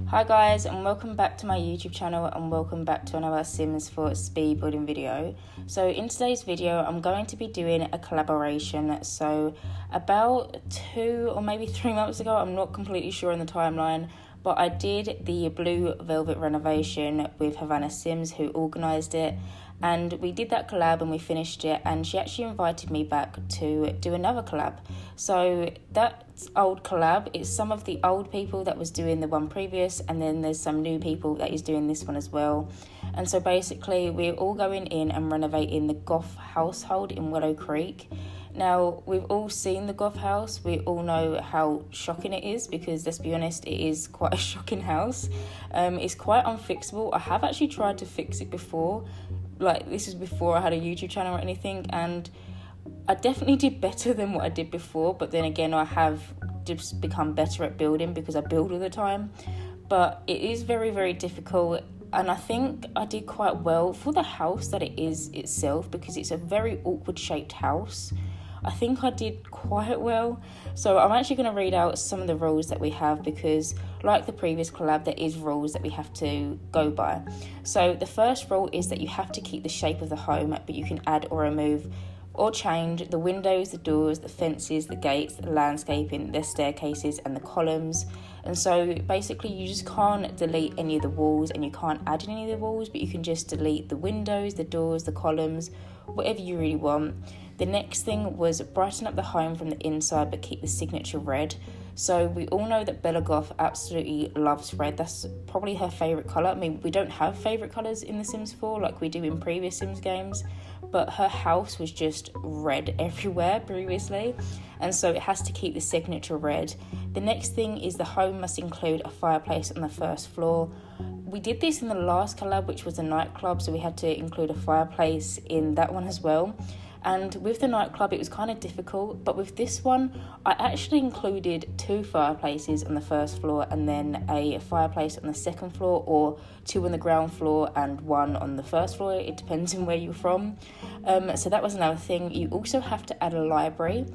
Hi guys, and welcome back to my YouTube channel, and welcome back to another Sims 4 speed building video. So in today's video I'm going to be doing a collaboration. So about 2 or maybe 3 months ago, I'm not completely sure on the timeline, but I did the blue velvet renovation with Havana Sims, who organised it, and we did that collab and we finished it, and she actually invited me back to do another collab. So that old collab, it's some of the old people that was doing the one previous, and then there's some new people that is doing this one as well. And so basically we're all going in and renovating the Goth household in Willow Creek. Now, we've all seen the Goth house. We all know how shocking it is, because let's be honest, it is quite a shocking house. It's quite unfixable. I have actually tried to fix it before. Like, this is before I had a YouTube channel or anything, and I definitely did better than what I did before. But then again, I have just become better at building because I build all the time. But it is very, very difficult. And I think I did quite well for the house that it is itself, because it's a very awkward shaped house. I think I did quite well. So I'm actually going to read out some of the rules that we have, because like the previous collab, there is rules that we have to go by. So the first rule is that you have to keep the shape of the home, but you can add or remove or change the windows, the doors, the fences, the gates, the landscaping, the staircases and the columns. And so basically you just can't delete any of the walls, and you can't add any of the walls, but you can just delete the windows, the doors, the columns, whatever you really want. The next thing was brighten up the home from the inside, but keep the signature red. So we all know that Bella Goth absolutely loves red. That's probably her favourite colour. I mean, we don't have favourite colours in The Sims 4 like we do in previous Sims games, but her house was just red everywhere previously, and so it has to keep the signature red. The next thing is the home must include a fireplace on the first floor. We did this in the last collab, which was a nightclub, so we had to include a fireplace in that one as well. And with the nightclub, it was kind of difficult, but with this one, I actually included 2 fireplaces on the first floor, and then a fireplace on the second floor, or 2 on the ground floor and 1 on the first floor. It depends on where you're from. So that was another thing. You also have to add a library.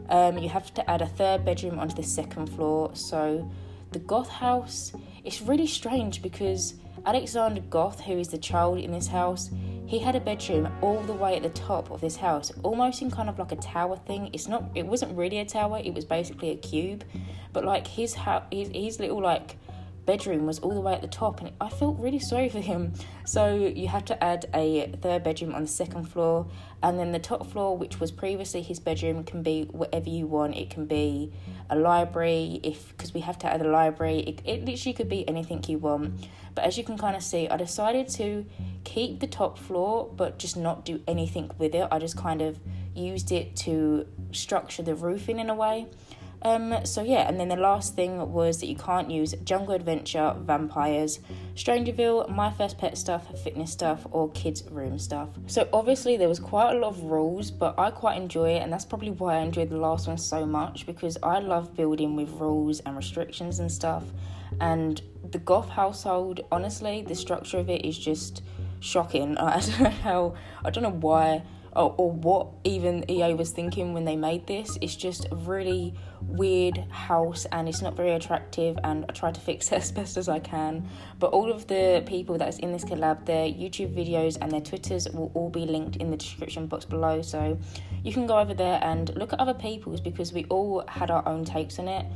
You have to add a 3rd bedroom onto the second floor. So the Goth house, it's really strange, because Alexander Goth, who is the child in this house, he had a bedroom all the way at the top of this house, almost in kind of like a tower thing. It wasn't really a tower, it was basically a cube, but like his little like bedroom was all the way at the top, and I felt really sorry for him. So you have to add a 3rd bedroom on the second floor, and then the top floor, which was previously his bedroom, can be whatever you want. It can be a library, because we have to add a library. It literally could be anything you want. But as you can kind of see, I decided to keep the top floor but just not do anything with it. I just kind of used it to structure the roofing in a way. So yeah, and then the last thing was that you can't use jungle adventure, vampires, Strangerville, My First Pet stuff, fitness stuff, or kids room stuff. So obviously there was quite a lot of rules, but I quite enjoy it, and that's probably why I enjoyed the last one so much, because I love building with rules and restrictions and stuff. And the Goth household, honestly, the structure of it is just shocking. I don't know why or what even EA was thinking when they made this. It's just a really weird house, and it's not very attractive, and I try to fix it as best as I can. But all of the people that's in this collab, their YouTube videos and their Twitters will all be linked in the description box below, so you can go over there and look at other people's, because we all had our own takes on it.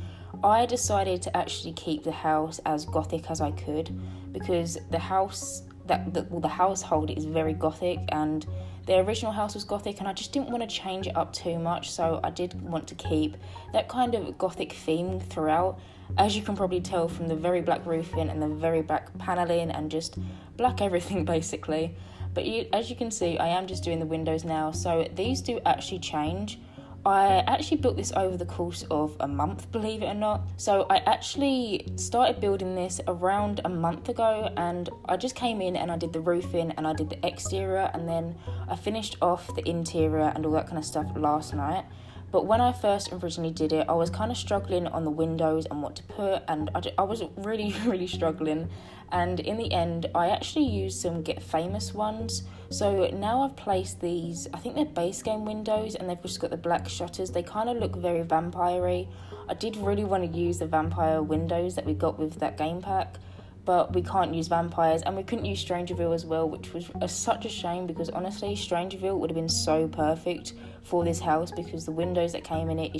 I decided to actually keep the house as gothic as I could, because the household is very gothic, and the original house was gothic, and I just didn't want to change it up too much, so I did want to keep that kind of gothic theme throughout, as you can probably tell from the very black roofing and the very black paneling and just black everything basically. But as you can see, I am just doing the windows now, so these do actually change. I actually built this over the course of a month, believe it or not. So I actually started building this around a month ago, and I just came in and I did the roofing and I did the exterior, and then I finished off the interior and all that kind of stuff last night. But when I first originally did it, I was kind of struggling on the windows and what to put, and I was really, really struggling. And in the end, I actually used some Get Famous ones. So now I've placed these, I think they're base game windows, and they've just got the black shutters. They kind of look very vampire-y. I did really want to use the vampire windows that we got with that game pack, but we can't use vampires, and we couldn't use Strangerville as well, which was such a shame, because honestly Strangerville would have been so perfect for this house, because the windows that came in it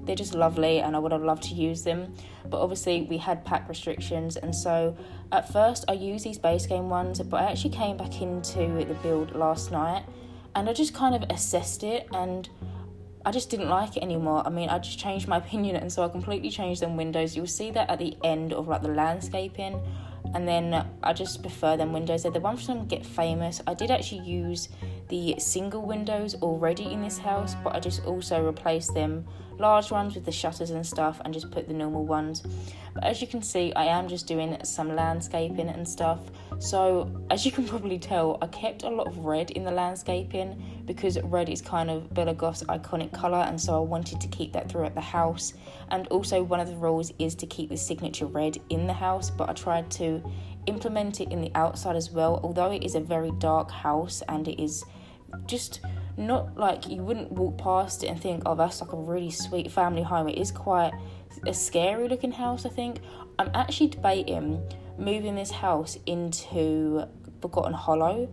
they're just lovely, and I would have loved to use them. But obviously we had pack restrictions, and so at first I used these base game ones, but I actually came back into the build last night and I just kind of assessed it, and I just didn't like it anymore. I mean, I just changed my opinion, and so I completely changed them windows. You'll see that at the end of like the landscaping, and then I just prefer them windows. They're the ones from Get Famous. I did actually use the single windows already in this house, but I just also replaced them large ones with the shutters and stuff, and just put the normal ones. But as you can see, I am just doing some landscaping and stuff. So as you can probably tell, I kept a lot of red in the landscaping, because red is kind of Bella Goth's iconic colour, and so I wanted to keep that throughout the house. And also one of the rules is to keep the signature red in the house, but I tried to implement it in the outside as well, although it is a very dark house, and it is just not like you wouldn't walk past it and think, oh, that's like a really sweet family home. It is quite a scary looking house, I think. I'm actually debating moving this house into Forgotten Hollow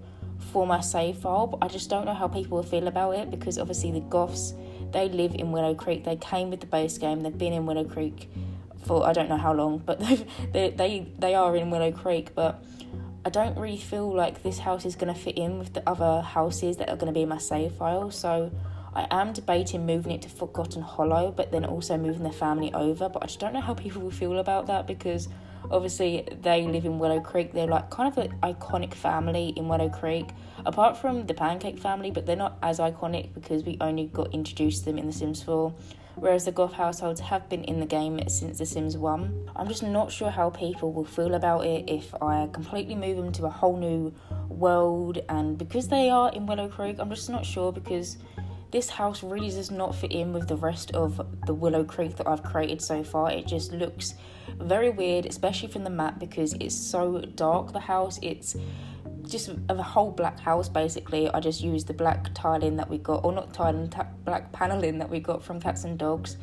for my save file, but I just don't know how people will feel about it, because obviously the Goths, they live in Willow Creek. They came with the base game. They've been in Willow Creek for I don't know how long, but they are in Willow Creek. But I don't really feel like this house is going to fit in with the other houses that are going to be in my save file. So I am debating moving it to Forgotten Hollow, but then also moving the family over. But I just don't know how people will feel about that, because obviously they live in Willow Creek. They're like kind of an iconic family in Willow Creek, apart from the Pancake family, but they're not as iconic because we only got introduced to them in The Sims 4. Whereas the Goth households have been in the game since The Sims 1. I'm just not sure how people will feel about it if I completely move them to a whole new world, and because they are in Willow Creek, I'm just not sure, because this house really does not fit in with the rest of the Willow Creek that I've created so far. It just looks very weird, especially from the map, because it's so dark, the house. It's just a whole black house basically. I just used the black tiling that we got, or not tiling, black paneling that we got from Cats and Dogs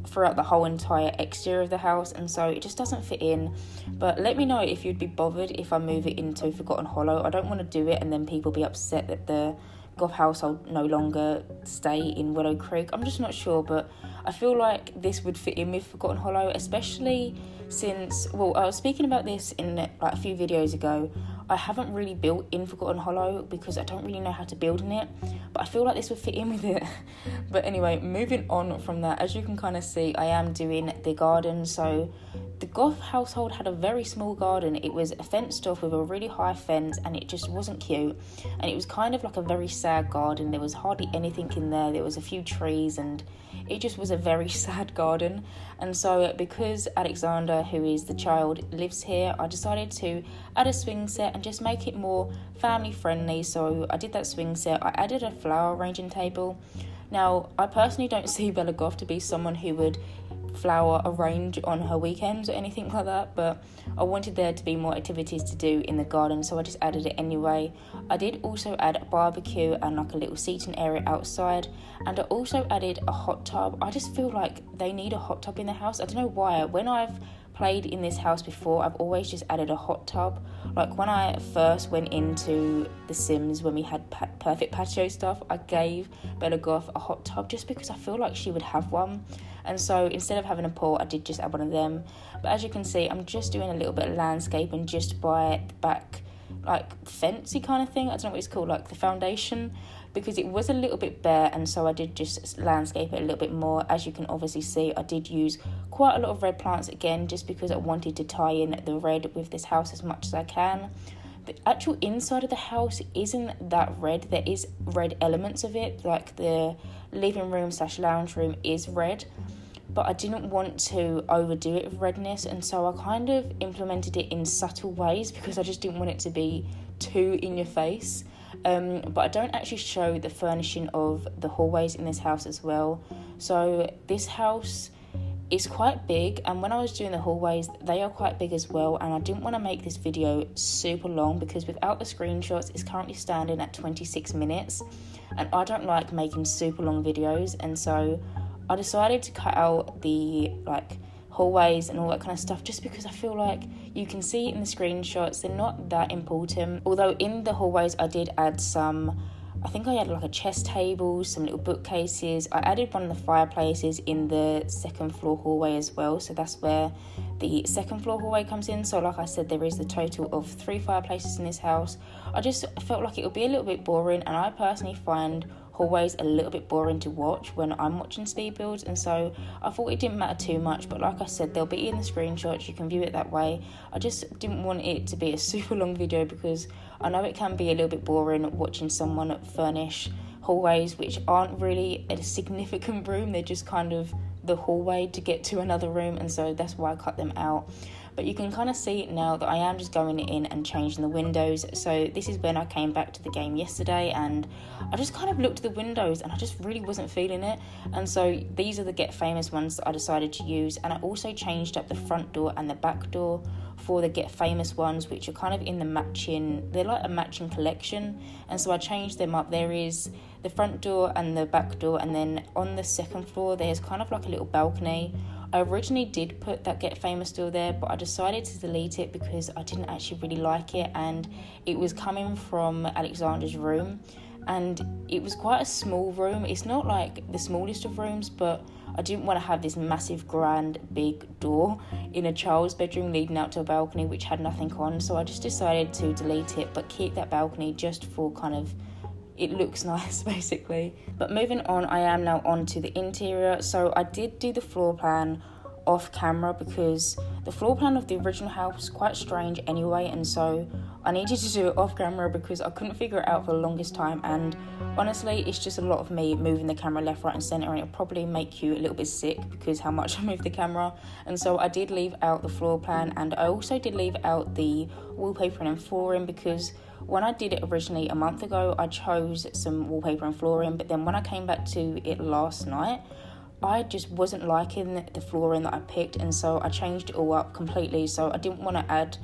throughout the whole entire exterior of the house, and so it just doesn't fit in. But let me know if you'd be bothered if I move it into Forgotten Hollow. I don't want to do it and then people be upset that the Goth household no longer stay in Willow Creek. I'm just not sure, but I feel like this would fit in with Forgotten Hollow, especially since, well, I was speaking about this in like a few videos ago. I haven't really built in Forgotten Hollow because I don't really know how to build in it, but I feel like this would fit in with it. But anyway, moving on from that, as you can kind of see, I am doing the garden. So the Goth household had a very small garden. It was fenced off with a really high fence, and it just wasn't cute, and it was kind of like a very sad garden. There was hardly anything in there. There was a few trees, and it just was a very sad garden. And so because Alexander, who is the child, lives here, I decided to add a swing set and just make it more family friendly. So I did that swing set. I added a flower arranging table. Now, I personally don't see Bella Goth to be someone who would flower arrange on her weekends or anything like that, but I wanted there to be more activities to do in the garden, so I just added it anyway. I did also add a barbecue and like a little seating area outside, and I also added a hot tub. I just feel like they need a hot tub in the house. I don't know why. When I've played in this house before, I've always just added a hot tub. Like when I first went into The Sims, when we had perfect patio stuff, I gave Bella Goth a hot tub just because I feel like she would have one. And so instead of having a pool, I did just add one of them. But as you can see, I'm just doing a little bit of landscaping just by the back, like fencey kind of thing. I don't know what it's called, like the foundation, because it was a little bit bare, and so I did just landscape it a little bit more. As you can obviously see, I did use quite a lot of red plants again, just because I wanted to tie in the red with this house as much as I can. The actual inside of the house isn't that red. There is red elements of it, like the living room / lounge room is red, but I didn't want to overdo it with redness, and so I kind of implemented it in subtle ways because I just didn't want it to be too in your face. But I don't actually show the furnishing of the hallways in this house as well. So this house is quite big, and when I was doing the hallways, they are quite big as well, and I didn't want to make this video super long because without the screenshots it's currently standing at 26 minutes, and I don't like making super long videos, and so I decided to cut out the hallways and all that kind of stuff, just because I feel like you can see it in the screenshots, they're not that important. Although in the hallways I did add some, I think I had like a chest table, some little bookcases. I added one of the fireplaces in the second floor hallway as well, so that's where the second floor hallway comes in. So like I said, there is the total of 3 fireplaces in this house. I just felt like it would be a little bit boring, and I personally find hallways a little bit boring to watch when I'm watching speed builds, and so I thought it didn't matter too much. But like I said, they'll be in the screenshots, you can view it that way. I just didn't want it to be a super long video because I know it can be a little bit boring watching someone furnish hallways which aren't really a significant room, they're just kind of the hallway to get to another room, and so that's why I cut them out. But you can kind of see now that I am just going in and changing the windows. So this is when I came back to the game yesterday, and I just kind of looked at the windows and I just really wasn't feeling it. And so these are the Get Famous ones that I decided to use, and I also changed up the front door and the back door for the Get Famous ones, which are kind of in the matching, they're like a matching collection, and so I changed them up. There is the front door and the back door, and then on the second floor there's kind of like a little balcony. I originally did put that Get Famous door there, but I decided to delete it because I didn't actually really like it, and it was coming from Alexandra's room, and it was quite a small room. It's not like the smallest of rooms, but I didn't want to have this massive grand big door in a child's bedroom leading out to a balcony which had nothing on, so I just decided to delete it but keep that balcony just for kind of, it looks nice basically. But moving on, I am now on to the interior. So I did do the floor plan off camera because the floor plan of the original house was quite strange anyway, and so I needed to do it off camera because I couldn't figure it out for the longest time, and honestly it's just a lot of me moving the camera left, right and centre, and it'll probably make you a little bit sick because how much I move the camera. And so I did leave out the floor plan, and I also did leave out the wallpaper and flooring because when I did it originally a month ago I chose some wallpaper and flooring, but then when I came back to it last night I just wasn't liking the flooring that I picked, and so I changed it all up completely. So I didn't want to add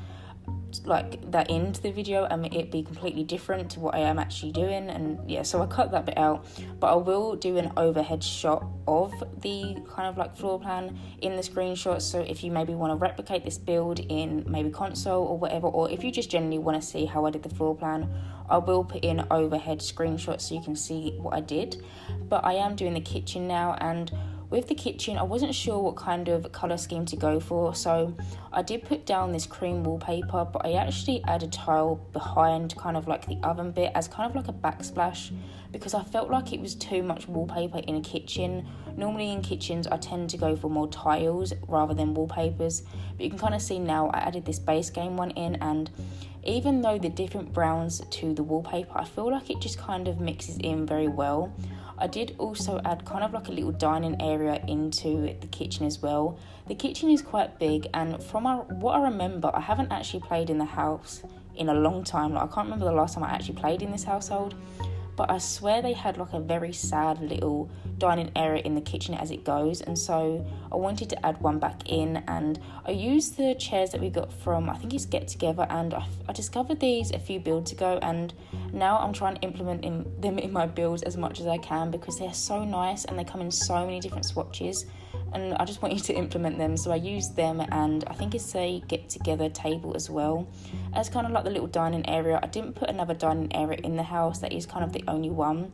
like that into the video and it be completely different to what I am actually doing, and yeah, so I cut that bit out. But I will do an overhead shot of the kind of like floor plan in the screenshots, so if you maybe want to replicate this build in maybe console or whatever, or if you just generally want to see how I did the floor plan, I will put in overhead screenshots so you can see what I did. But I am doing the kitchen now, and with the kitchen I wasn't sure what kind of colour scheme to go for, so I did put down this cream wallpaper, but I actually added tile behind kind of like the oven bit as kind of like a backsplash because I felt like it was too much wallpaper in a kitchen. Normally in kitchens I tend to go for more tiles rather than wallpapers, but you can kind of see now I added this base game one in, and even though the different browns to the wallpaper, I feel like it just kind of mixes in very well. I did also add kind of like a little dining area into the kitchen as well. The kitchen is quite big, and from what I remember, I haven't actually played in the house in a long time. Like, I can't remember the last time I actually played in this household, but I swear they had like a very sad little dining area in the kitchen as it goes, and so I wanted to add one back in, and I used the chairs that we got from, I think it's Get Together, and I discovered these a few builds ago, and now I'm trying to implement them in my builds as much as I can because they're so nice and they come in so many different swatches, and I just want you to implement them. So I used them, and I think it's a Get Together table as well as kind of like the little dining area. I didn't put another dining area in the house, that is kind of the only one,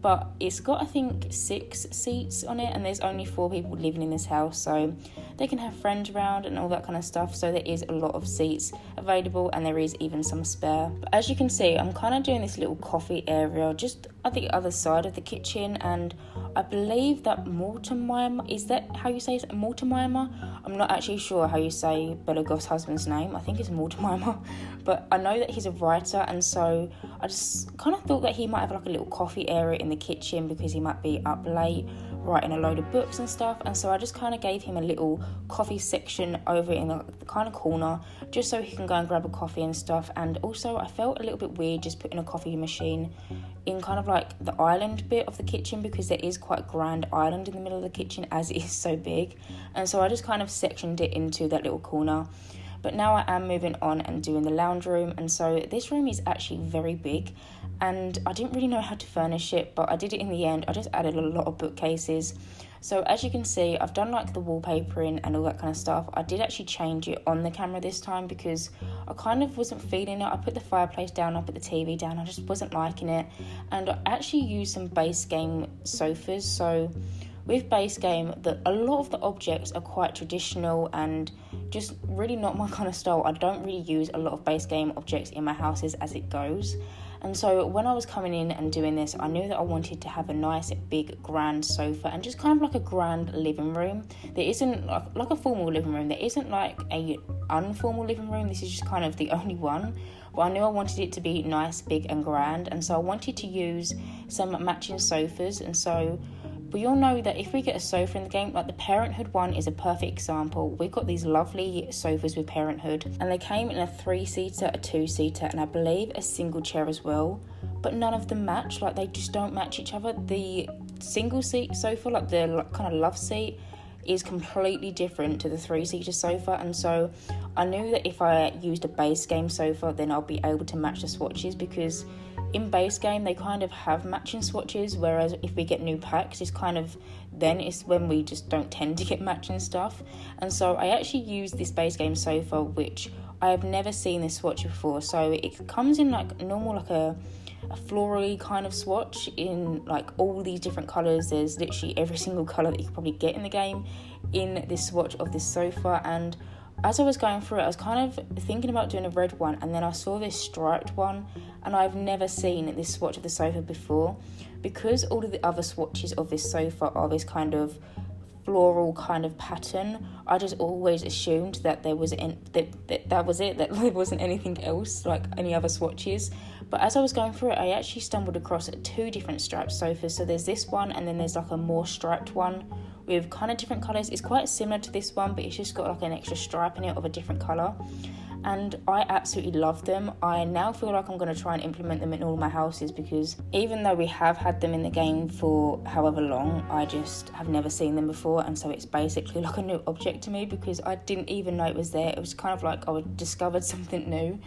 but it's got I think 6 seats on it, and there's only 4 people living in this house, so they can have friends around and all that kind of stuff, so there is a lot of seats available and there is even some spare. But as you can see, I'm kind of doing this little coffee area just at the other side of the kitchen, and I believe that Mortimer, is that how you say it? Mortimer? I'm not actually sure how you say Bella Goth's husband's name. I think it's Mortimer, but I know that he's a writer, and so I just kind of thought that he might have like a little coffee area in the kitchen because he might be up late writing a load of books and stuff, and so I just kind of gave him a little coffee section over in the kind of corner, just so he can go and grab a coffee and stuff. And also I felt a little bit weird just putting a coffee machine in kind of like the island bit of the kitchen, because there is quite a grand island in the middle of the kitchen as it is so big, and so I just kind of sectioned it into that little corner. But now I am moving on and doing the lounge room, and so this room is actually very big, and I didn't really know how to furnish it, but I did it in the end. I just added a lot of bookcases. So as you can see, I've done like the wallpapering and all that kind of stuff. I did actually change it on the camera this time because I kind of wasn't feeling it. I put the fireplace down, I put the TV down, I just wasn't liking it. And I actually used some base game sofas. So with base game, a lot of the objects are quite traditional and just really not my kind of style. I don't really use a lot of base game objects in my houses as it goes. And so when I was coming in and doing this, I knew that I wanted to have a nice big grand sofa and just kind of like a grand living room. There isn't like a formal living room. There isn't like a unformal living room. This is just kind of the only one. But I knew I wanted it to be nice, big and grand. And so I wanted to use some matching sofas. And so we all know that if we get a sofa in the game, like the Parenthood one is a perfect example. We got these lovely sofas with Parenthood, and they came in a 3-seater, a 2-seater, and I believe a single chair as well. But none of them match, like they just don't match each other. The single seat sofa, like the kind of love seat, is completely different to the 3-seater sofa, and so I knew that if I used a base game sofa, then I'll be able to match the swatches, because in base game they kind of have matching swatches, whereas if we get new packs, it's when we just don't tend to get matching stuff. And so I actually used this base game sofa, which I have never seen this swatch before. So it comes in like normal, like a florally kind of swatch in like all these different colours. There's literally every single colour that you could probably get in the game in this swatch of this sofa. And as I was going through it, I was kind of thinking about doing a red one, and then I saw this striped one, and I've never seen this swatch of the sofa before. Because all of the other swatches of this sofa are this kind of floral kind of pattern, I just always assumed that there was that was it, that there wasn't anything else, like any other swatches. But as I was going through it, I actually stumbled across 2 different striped sofas. So there's this one, and then there's like a more striped one with kind of different colours. It's quite similar to this one, but it's just got like an extra stripe in it of a different colour. And I absolutely love them. I now feel like I'm going to try and implement them in all my houses, because even though we have had them in the game for however long, I just have never seen them before, and so it's basically like a new object to me, because I didn't even know it was there. It was kind of like I discovered something new.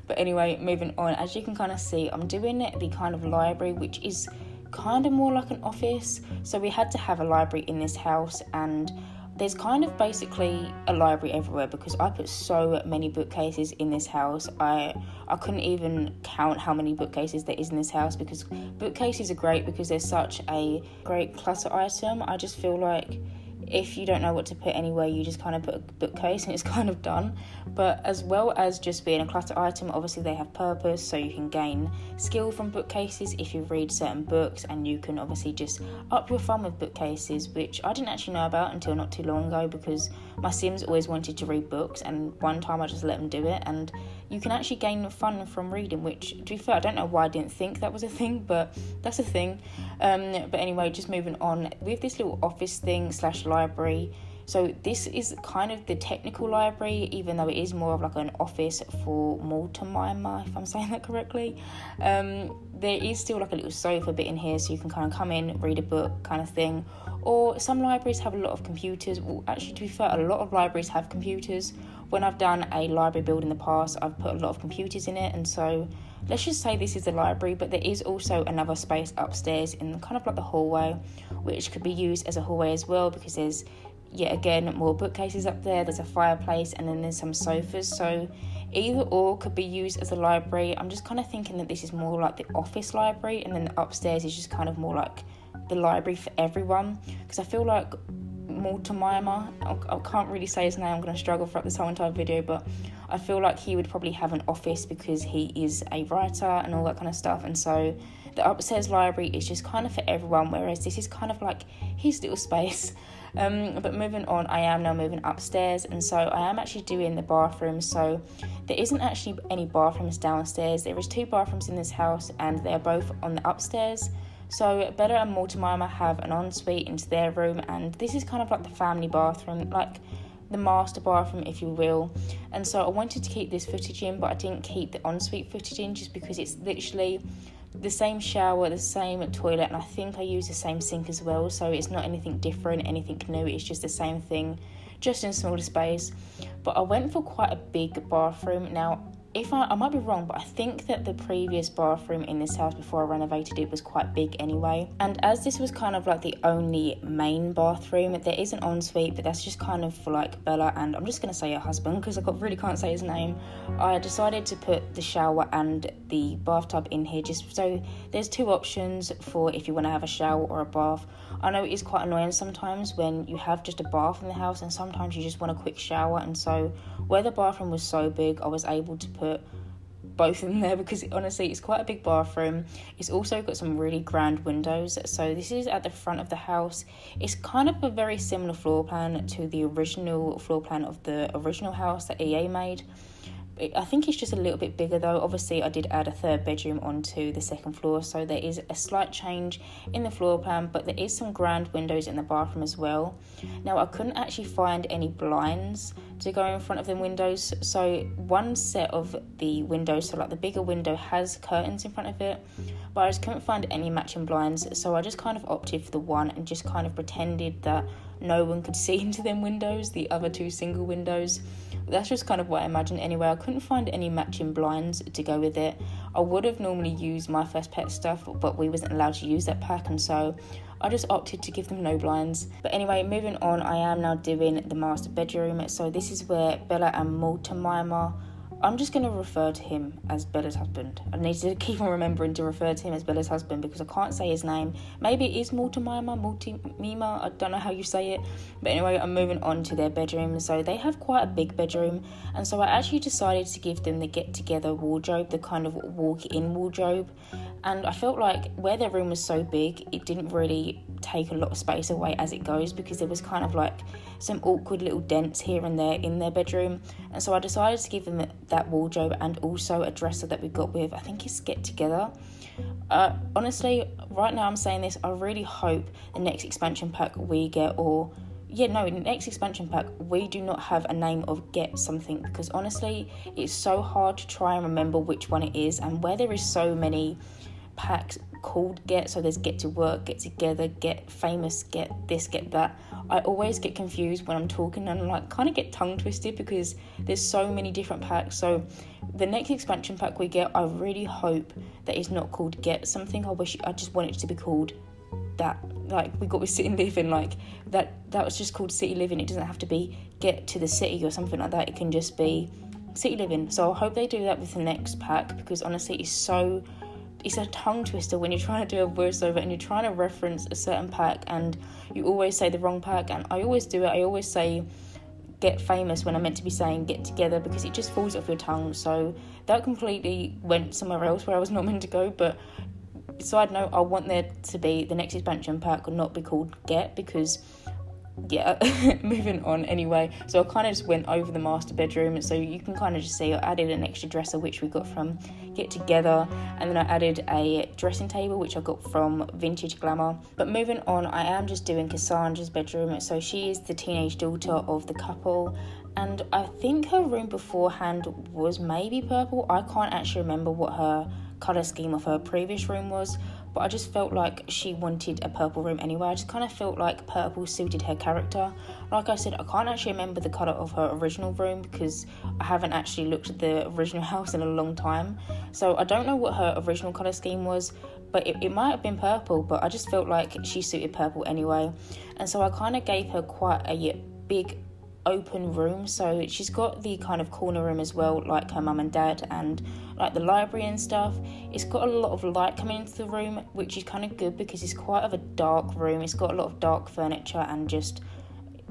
But anyway, moving on, as you can kind of see, I'm doing the kind of library, which is kind of more like an office. So we had to have a library in this house, and there's kind of basically a library everywhere, because I put so many bookcases in this house. I couldn't even count how many bookcases there is in this house, because bookcases are great because they're such a great clutter item. I just feel like if you don't know what to put anywhere, you just kind of put a bookcase and it's kind of done. But as well as just being a clutter item, obviously they have purpose, so you can gain skill from bookcases if you read certain books, and you can obviously just up your fun with bookcases, which I didn't actually know about until not too long ago, because my Sims always wanted to read books, and one time I just let them do it, and you can actually gain fun from reading, which, to be fair, I don't know why I didn't think that was a thing, but that's a thing. But anyway, just moving on with this little office thing / library. So this is kind of the technical library, even though it is more of like an office for Mortimer, if I'm saying that correctly. There is still like a little sofa bit in here, so you can kind of come in, read a book kind of thing. Or some libraries have a lot of computers. Well, actually, to be fair, a lot of libraries have computers. When I've done a library build in the past, I've put a lot of computers in it, and so let's just say this is a library, but there is also another space upstairs in kind of like the hallway, which could be used as a hallway as well, because there's, yet again, more bookcases up there, there's a fireplace, and then there's some sofas. So either or could be used as a library. I'm just kind of thinking that this is more like the office library, and then the upstairs is just kind of more like the library for everyone, because I feel like Mortimer, I can't really say his name, I'm going to struggle throughout this whole entire video, but I feel like he would probably have an office because he is a writer and all that kind of stuff, and so the upstairs library is just kind of for everyone, whereas this is kind of like his little space. But moving on, I am now moving upstairs, and so I am actually doing the bathrooms. So there isn't actually any bathrooms downstairs. There is 2 bathrooms in this house, and they are both on the upstairs. So Bella and Mortimer have an ensuite into their room, and this is kind of like the family bathroom, like the master bathroom, if you will. And so I wanted to keep this footage in, but I didn't keep the ensuite footage in just because it's literally the same shower, the same toilet, and I think I use the same sink as well, so it's not anything different, anything new, it's just the same thing, just in smaller space. But I went for quite a big bathroom. Now, if I might be wrong, but I think that the previous bathroom in this house before I renovated it was quite big anyway. And as this was kind of like the only main bathroom, there is an ensuite, but that's just kind of for like Bella and I'm just going to say her husband because I really can't say his name. I decided to put the shower and the bathtub in here just so there's two options for if you want to have a shower or a bath. I know it is quite annoying sometimes when you have just a bath in the house and sometimes you just want a quick shower, and so where the bathroom was so big I was able to put both in there because honestly it's quite a big bathroom. It's also got some really grand windows. So this is at the front of the house. It's kind of a very similar floor plan to the original floor plan of the original house that EA made. I think it's just a little bit bigger though. Obviously I did add a third bedroom onto the second floor, so there is a slight change in the floor plan, but there is some grand windows in the bathroom as well. Now I couldn't actually find any blinds to go in front of the windows, so one set of the windows, so like the bigger window, has curtains in front of it, but I just couldn't find any matching blinds, so I just kind of opted for the one and just kind of pretended that no one could see into them windows, the other two single windows. That's just kind of what I imagined anyway. I couldn't find any matching blinds to go with it. I would have normally used My First Pet stuff, but we wasn't allowed to use that pack, and so I just opted to give them no blinds. But anyway, moving on, I am now doing the master bedroom. So this is where Bella and Mortimer, I'm just going to refer to him as Bella's husband. I need to keep on remembering to refer to him as Bella's husband because I can't say his name. Maybe it is Mortimer, I don't know how you say it. But anyway, I'm moving on to their bedroom. So they have quite a big bedroom. And so I actually decided to give them the get-together wardrobe, the kind of walk-in wardrobe. And I felt like where their room was so big, it didn't really take a lot of space away as it goes because there was kind of like some awkward little dents here and there in their bedroom. And so I decided to give them that wardrobe and also a dresser that we got with, I think it's Get Together. Honestly, right now I'm saying this, I really hope the next expansion pack we get, next expansion pack, we do not have a name of Get Something, because honestly, it's so hard to try and remember which one it is, and where there is so many packs called Get, so there's Get to Work, Get Together, Get Famous, Get This, Get That, I always get confused when I'm talking and like kind of get tongue twisted because there's so many different packs. So the next expansion pack we get, I really hope that it's not called Get Something. I just want it to be called that, like we got with City Living, like that was just called City Living. It doesn't have to be Get to the City or something like that. It can just be City Living. So I hope they do that with the next pack because honestly it's a tongue twister when you're trying to do a voiceover and you're trying to reference a certain pack and you always say the wrong pack, and I always do it. I always say Get Famous when I'm meant to be saying Get Together because it just falls off your tongue. So that completely went somewhere else where I was not meant to go. But side note, I want there to be the next expansion pack not be called Get because moving on anyway. So I kind of just went over the master bedroom, so you can kind of just see I added an extra dresser which we got from Get Together, and then I added a dressing table which I got from Vintage Glamour. But moving on, I am just doing Cassandra's bedroom. So she is the teenage daughter of the couple, and I think her room beforehand was maybe purple. I can't actually remember what her colour scheme of her previous room was, but I just felt like she wanted a purple room anyway. I just kind of felt like purple suited her character. Like I said, I can't actually remember the colour of her original room because I haven't actually looked at the original house in a long time, so I don't know what her original colour scheme was, but it might have been purple, but I just felt like she suited purple anyway. And so I kind of gave her quite a big open room. So she's got the kind of corner room as well, like her mum and dad, and like the library and stuff. It's got a lot of light coming into the room, which is kind of good because it's quite of a dark room. It's got a lot of dark furniture and just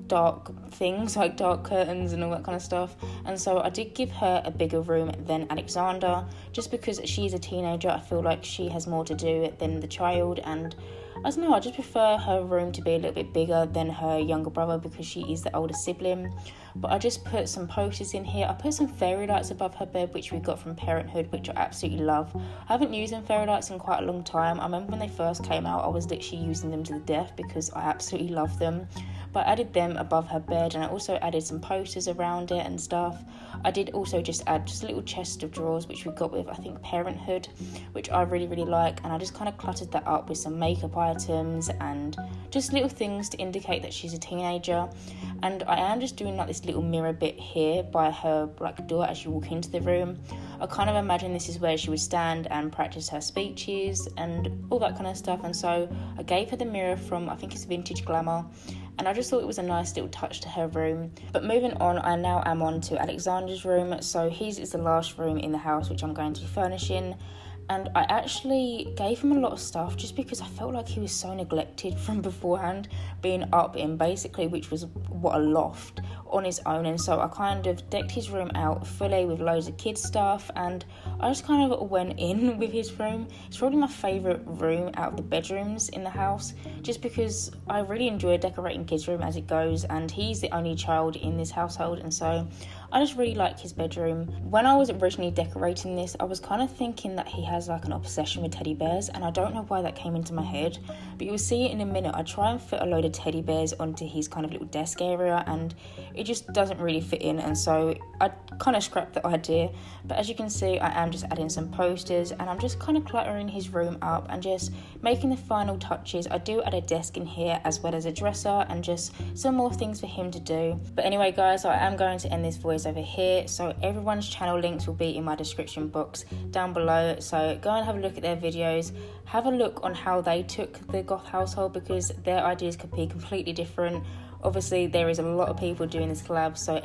dark things like dark curtains and all that kind of stuff. And so I did give her a bigger room than Alexander just because she's a teenager. I feel like she has more to do than the child, and I don't know, I just prefer her room to be a little bit bigger than her younger brother because she is the older sibling. but I just put some posters in here. I put some fairy lights above her bed, which we got from Parenthood, which I absolutely love. I haven't used them fairy lights in quite a long time. I remember when they first came out, I was literally using them to the death because I absolutely love them. But I added them above her bed, and I also added some posters around it and stuff. I did also just add just a little chest of drawers, which we got with, I think, Parenthood, which I really, really like. And I just kind of cluttered that up with some makeup items and just little things to indicate that she's a teenager. And I am just doing like this little mirror bit here by her like door as you walk into the room. I kind of imagine this is where she would stand and practice her speeches and all that kind of stuff. And so I gave her the mirror from, I think it's vintage Glamour, and I just thought it was a nice little touch to her room. But moving on, I now am on to Alexander's room. So his is the last room in the house which I'm going to be furnishing. And I actually gave him a lot of stuff just because I felt like he was so neglected from beforehand, being up in basically, which was what, a loft on his own. And so I kind of decked his room out fully with loads of kids stuff, and I just kind of went in with his room. It's probably my favourite room out of the bedrooms in the house, just because I really enjoy decorating kids' room as it goes, and he's the only child in this household, and so I just really like his bedroom. When I was originally decorating this, I was kind of thinking that he has like an obsession with teddy bears, and I don't know why that came into my head, but you'll see it in a minute. I try and fit a load of teddy bears onto his kind of little desk area, and it just doesn't really fit in, and so I kind of scrapped the idea. But as you can see, I am just adding some posters, and I'm just kind of cluttering his room up and just making the final touches. I do add a desk in here as well as a dresser and just some more things for him to do. But anyway guys, I am going to end this voice over here, so everyone's channel links will be in my description box down below, so go and have a look at their videos, have a look on how they took the Goth household, because their ideas could be completely different. Obviously there is a lot of people doing this collab, so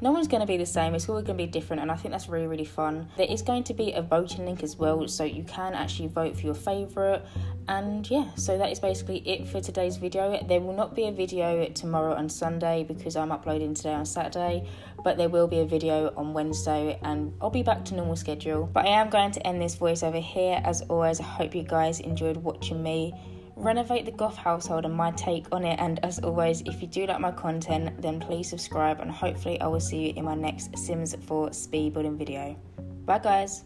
no one's going to be the same. It's all going to be different, and I think that's really, really fun. There is going to be a voting link as well, so you can actually vote for your favourite. And yeah, so that is basically it for today's video. There will not be a video tomorrow on Sunday because I'm uploading today on Saturday, but there will be a video on Wednesday, and I'll be back to normal schedule. But I am going to end this voice over here. As always, I hope you guys enjoyed watching me renovate the Goth household and my take on it. And as always, if you do like my content, then please subscribe, and hopefully I will see you in my next Sims 4 speed building video. Bye guys.